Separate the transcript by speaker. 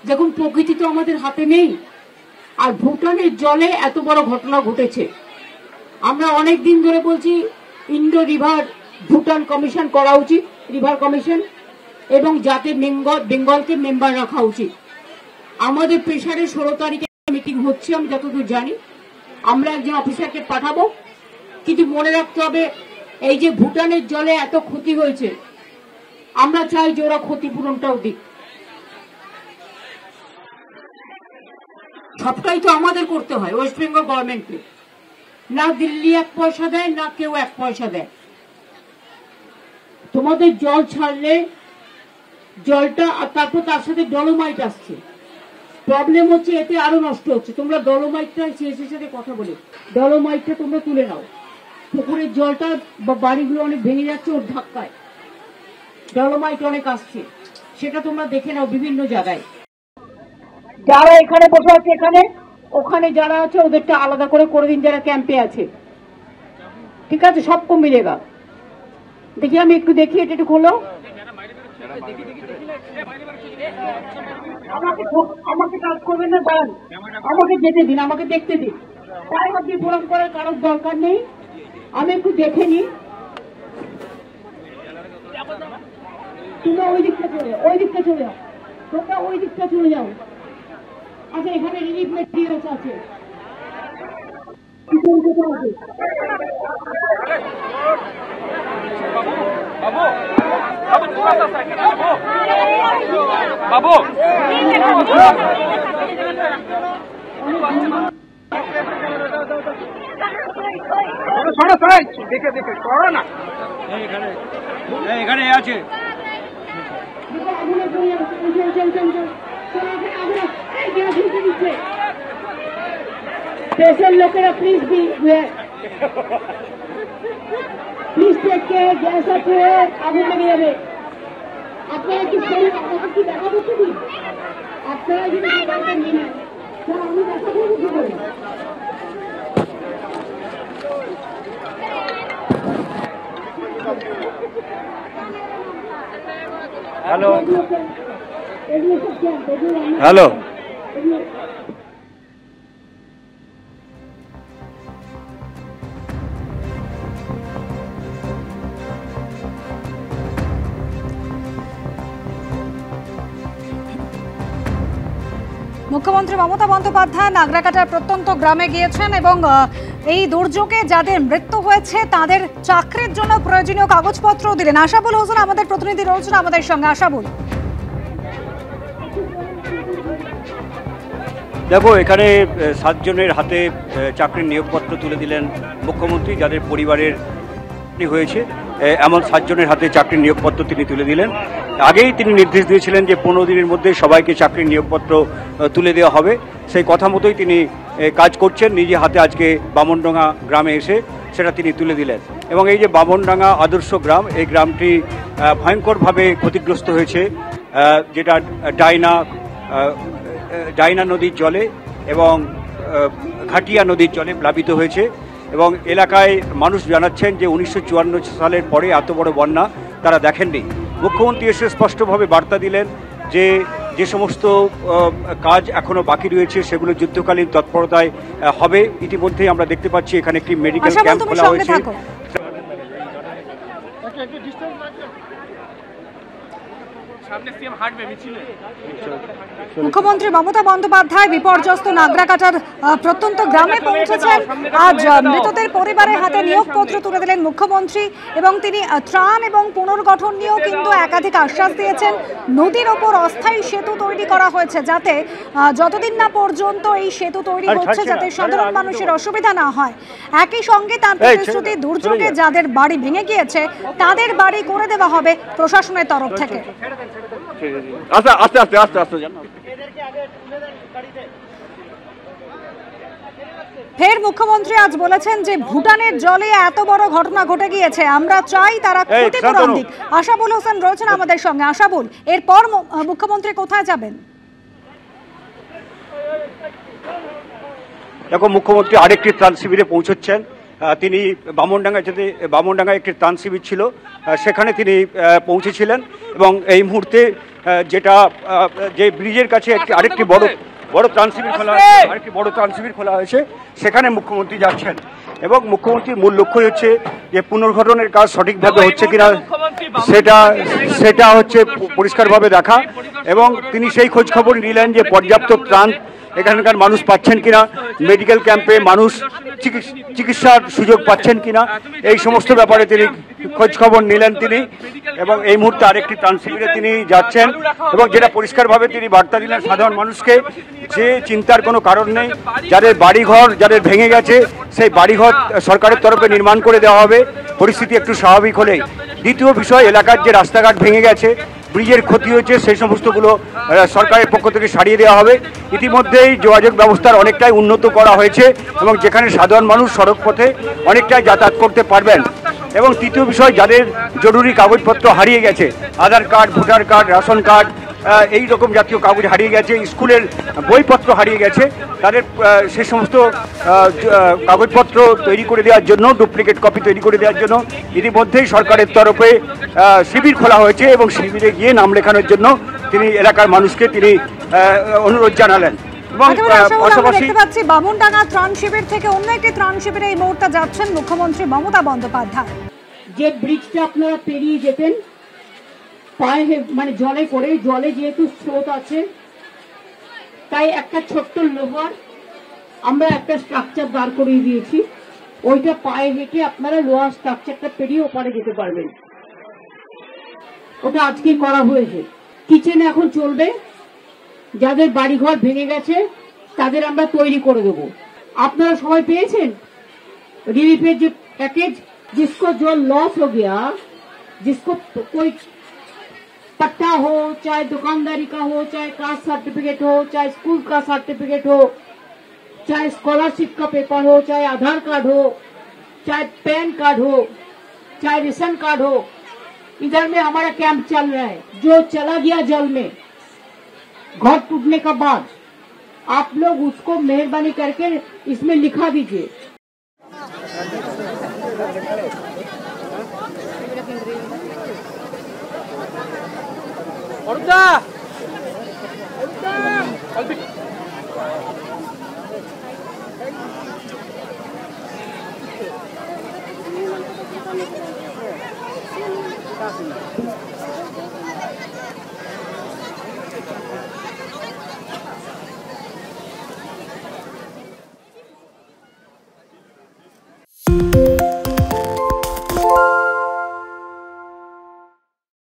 Speaker 1: দেখুন, প্রকৃতি তো আমাদের হাতে নেই। আর ভুটানের জলে এত বড় ঘটনা ঘটেছে। আমরা অনেক দিন ধরে বলছি ইন্ডো রিভার ভুটান কমিশন করা উচিত, রিভার কমিশন, এবং যাতে বেঙ্গলকে মেম্বার রাখা উচিত। আমাদের প্রেসারে 16 তারিখে মিটিং হচ্ছে, আমি যতদূর জানি। আমরা একজন অফিসারকে পাঠাবো, কিন্তু মনে রাখতে হবে এই যে ভুটানের জলে এত ক্ষতি হয়েছে, আমরা চাই যে ওরা ক্ষতিপূরণটাও দিক। সবটাই তো আমাদের করতে হয়, ওয়েস্ট বেঙ্গল গভর্নমেন্টকে। না দিল্লি 1 পয়সা দেয়, না কেউ 1 পয়সা দেয়। তোমাদের জল ছাড়লে জলটা, আর তারপর তার সাথে ডলোমাইট আসছে। প্রবলেম হচ্ছে এতে আরো নষ্ট হচ্ছে। তোমরা ডলোমাইটটা সিএসের সাথে কথা বলে ডলোমাইটটা তোমরা তুলে নাও। পুকুরের জলটা বা বাড়িগুলো অনেক ভেঙে যাচ্ছে ওর ধাক্কায়, ডলোমাইট অনেক আসছে, সেটা তোমরা দেখে নাও বিভিন্ন জায়গায়। যারা এখানে বসে আছে, এখানে ওখানে যারা আছে ওদেরটা আলাদা করে দিন, যারা ক্যাম্পে আছে। ঠিক আছে, সব কম মিলেগা। দেখি, আমি একটু দেখি, এটা একটু খোলো। আমাকে কাজ করবেন না, দাঁড়ান, আমাকে যেতে দিন, আমাকে দেখতে দিন। তাই আপনি ফোরাম করার কারোর দরকার নেই, আমি একটু দেখে নিই। তুমি ওই দিকটা চলে যাও, ওই দিকটা চলে যাও, তোমরা ওই দিকটা চলে যাও। আচ্ছা, এখানে রিলিফ মেটেরিয়ালস আছে।
Speaker 2: বাবু দেখে দেখে করো না, এখানে আছে।
Speaker 1: দেশের লোকেরা please please take care, gas আছে, আগুন লেগে যাবে। আপনারা কি আমাকে কি দেখা করতে দিন, আপনারা যদি মোবাইলটা নিয়ে নেন, আমি দেখা করবো কি করে?
Speaker 2: হ্যালো হ্যালো,
Speaker 3: মুখ্যমন্ত্রী মমতা বন্দ্যোপাধ্যায় নাগরাকাটার প্রত্যন্ত গ্রামে গিয়েছেন এবং এই দুর্যোগে যাদের মৃত্যু হয়েছে তাদের চাকরির জন্য প্রয়োজনীয় কাগজপত্র দিলেন। আশাবুল হোসেন আমাদের প্রতিনিধি রয়েছেন আমাদের সঙ্গে। আশাবুল,
Speaker 4: দেখো, এখানে 7 জনের হাতে চাকরির নিয়োগপত্র তুলে দিলেন মুখ্যমন্ত্রী, যাদের পরিবারের হয়েছে এমন 7 জনের হাতে চাকরির নিয়োগপত্র তিনি তুলে দিলেন। আগেই তিনি নির্দেশ দিয়েছিলেন যে 15 দিনের মধ্যে সবাইকে চাকরির নিয়োগপত্র তুলে দেওয়া হবে। সেই কথা মতোই তিনি কাজ করছেন। নিজে হাতে আজকে বামনডাঙ্গা গ্রামে এসে সেটা তিনি তুলে দিলেন। এবং এই যে বামনডাঙ্গা আদর্শ গ্রাম, এই গ্রামটি ভয়ঙ্করভাবে ক্ষতিগ্রস্ত হয়েছে, যেটা ডাইনা নদীর জলে এবং ঘাটিয়া নদীর জলে প্লাবিত হয়েছে। এবং এলাকায় মানুষ জানাচ্ছেন যে 1954 সালের পরে এত বড় বন্যা তারা দেখেননি। মুখ্যমন্ত্রী এসে স্পষ্টভাবে বার্তা দিলেন যে যে সমস্ত কাজ এখনো বাকি রয়েছে সেগুলো যুদ্ধকালীন তৎপরতায় হবে। ইতিমধ্যেই আমরা দেখতে পাচ্ছি এখানে একটি মেডিকেল ক্যাম্প খোলা হয়েছে।
Speaker 3: মুখ্যমন্ত্রী মমতা বন্দ্যোপাধ্যায় বিপর্যস্ত নাগরাকাটার প্রত্যন্ত গ্রামে পৌঁছেছেন। আজ মৃতদের পরিবারের হাতে নিয়োগপত্র তুলে দিলেন মুখ্যমন্ত্রী এবং তিনি ত্রাণ এবং পুনর্গঠন নিয়েও কিন্তু একাধিক আশ্বাস দিয়েছেন। নদীর ওপর অস্থায়ী সেতু তৈরি করা হয়েছে, যাতে যতদিন না পর্যন্ত এই সেতু তৈরি হচ্ছে যাতে সাধারণ মানুষের অসুবিধা না হয়। একই সঙ্গে তার প্রতিশ্রুতি, দুর্যোগে যাদের বাড়ি ভেঙে গিয়েছে তাদের বাড়ি করে দেওয়া হবে প্রশাসনের তরফ থেকে। ফের মুখ্যমন্ত্রী আজ বলেছেন যে ভুটানের জলে এত বড় ঘটনা ঘটে গিয়েছে, আমরা চাই তারা ক্ষতিপূরণ দিক। আশাবুল হোসেন রয়েছেন আমাদের সঙ্গে। আশাবুল, এরপর মুখ্যমন্ত্রী কোথায় যাবেন?
Speaker 4: দেখো, মুখ্যমন্ত্রী আরেকটি ত্রাণ শিবিরে পৌঁছচ্ছেন। তিনি বামনডাঙ্গায় একটি ত্রাণ শিবির ছিল, সেখানে তিনি পৌঁছেছিলেন এবং এই মুহূর্তে যেটা যে ব্রিজের কাছে আরেকটি বড় ত্রাণ শিবির খোলা হয়েছে, সেখানে মুখ্যমন্ত্রী যাচ্ছেন এবং মুখ্যমন্ত্রীর মূল লক্ষ্য হচ্ছে যে পুনর্গঠনের কাজ সঠিকভাবে হচ্ছে কিনা সেটা হচ্ছে পরিষ্কারভাবে দেখা, এবং তিনি সেই খোঁজ খবর নিলেন যে পর্যাপ্ত ত্রাণ এখানকার মানুষ পাচ্ছেন কিনা, মেডিকেল ক্যাম্পে মানুষ চিকিৎসার সুযোগ পাচ্ছেন কিনা, এই সমস্ত ব্যাপারে তিনি খোঁজ খবর নিলেন তিনি, এবং এই মুহূর্তে আরেকটি ত্রাণ শিবিরে তিনি যাচ্ছেন এবং যেটা পরিষ্কারভাবে তিনি বার্তা দিলেন সাধারণ মানুষকে যে চিন্তার কোনো কারণ নেই, যাদের বাড়িঘর যাদের ভেঙে গেছে সেই বাড়িঘর সরকারের তরফে নির্মাণ করে দেওয়া হবে পরিস্থিতি একটু স্বাভাবিক হলেই। দ্বিতীয় বিষয়, এলাকার যে রাস্তাঘাট ভেঙে গেছে, ব্রিজের ক্ষতি হয়েছে, সেই সমস্তগুলো সরকারের পক্ষ থেকে সারিয়ে দেওয়া হবে। ইতিমধ্যেই যোগাযোগ ব্যবস্থার অনেকটাই উন্নত করা হয়েছে এবং যেখানে সাধারণ মানুষ সড়ক পথে অনেকটাই যাতায়াত করতে পারবেন। এবং তৃতীয় বিষয়, যাদের জরুরি কাগজপত্র হারিয়ে গেছে, Aadhaar card, voter card, ration card, এই রকম জাতীয় কাগজ হারিয়ে গেছে, স্কুলের বইপত্র হারিয়ে গেছে, তাদের সে সমস্ত কাগজপত্র তৈরি করে দেওয়ার জন্য, ডুপ্লিকেট কপি তৈরি করে দেওয়ার জন্য ইতিমধ্যেই সরকারের তরফে শিবির খোলা হয়েছে এবং শিবিরে গিয়ে নাম লেখানোর জন্য তিনি এলাকার মানুষকে তিনি অনুরোধ জানালেন। এবং পাশাপাশি
Speaker 3: দেখতে পাচ্ছি বামুনডাঙ্গা ত্রাণ শিবির থেকে অন্য একটি ত্রাণ শিবিরে এই মুহূর্তে যাচ্ছেন মুখ্যমন্ত্রী মমতা বন্দ্যোপাধ্যায়।
Speaker 1: যে ব্রিজটা আপনারা পেরিয়ে যেতেন পায়ে মানে জলে যেহেতু স্রোত আছে, তাই একটা ছোট্ট লোহার আমরা একটা স্ট্রাকচার দাঁড় করিয়ে দিয়েছি, ওইটা পায়ে হেঁটে আপনারা লোহার স্ট্রাকচারটা পেরিয়ে ওপারে যেতে পারবেন। ওটা আজকে করা হয়েছে। কিচেন এখন চলবে, যাদের বাড়িঘর ভেঙে গেছে তাদের আমরা তৈরি করে দেবো। আপনারা সবাই পেয়েছেন रिलीफेर जो पैकेज, जिसको जो लॉस हो गया, जिसको कोई पट्टा हो, चाहे दुकानदारी का हो, चाहे कास्ट सर्टिफिकेट हो, चाहे स्कूल का सर्टिफिकेट हो, चाहे स्कॉलरशिप का पेपर हो, चाहे आधार कार्ड हो, चाहे पैन कार्ड हो, चाहे रेशन कार्ड हो, इधर में हमारा कैंप चल रहा है। जो चला गया जल में घर टूटने का बाद, आप लोग उसको मेहरबानी करके इसमें लिखा दीजिए।
Speaker 2: Gracias.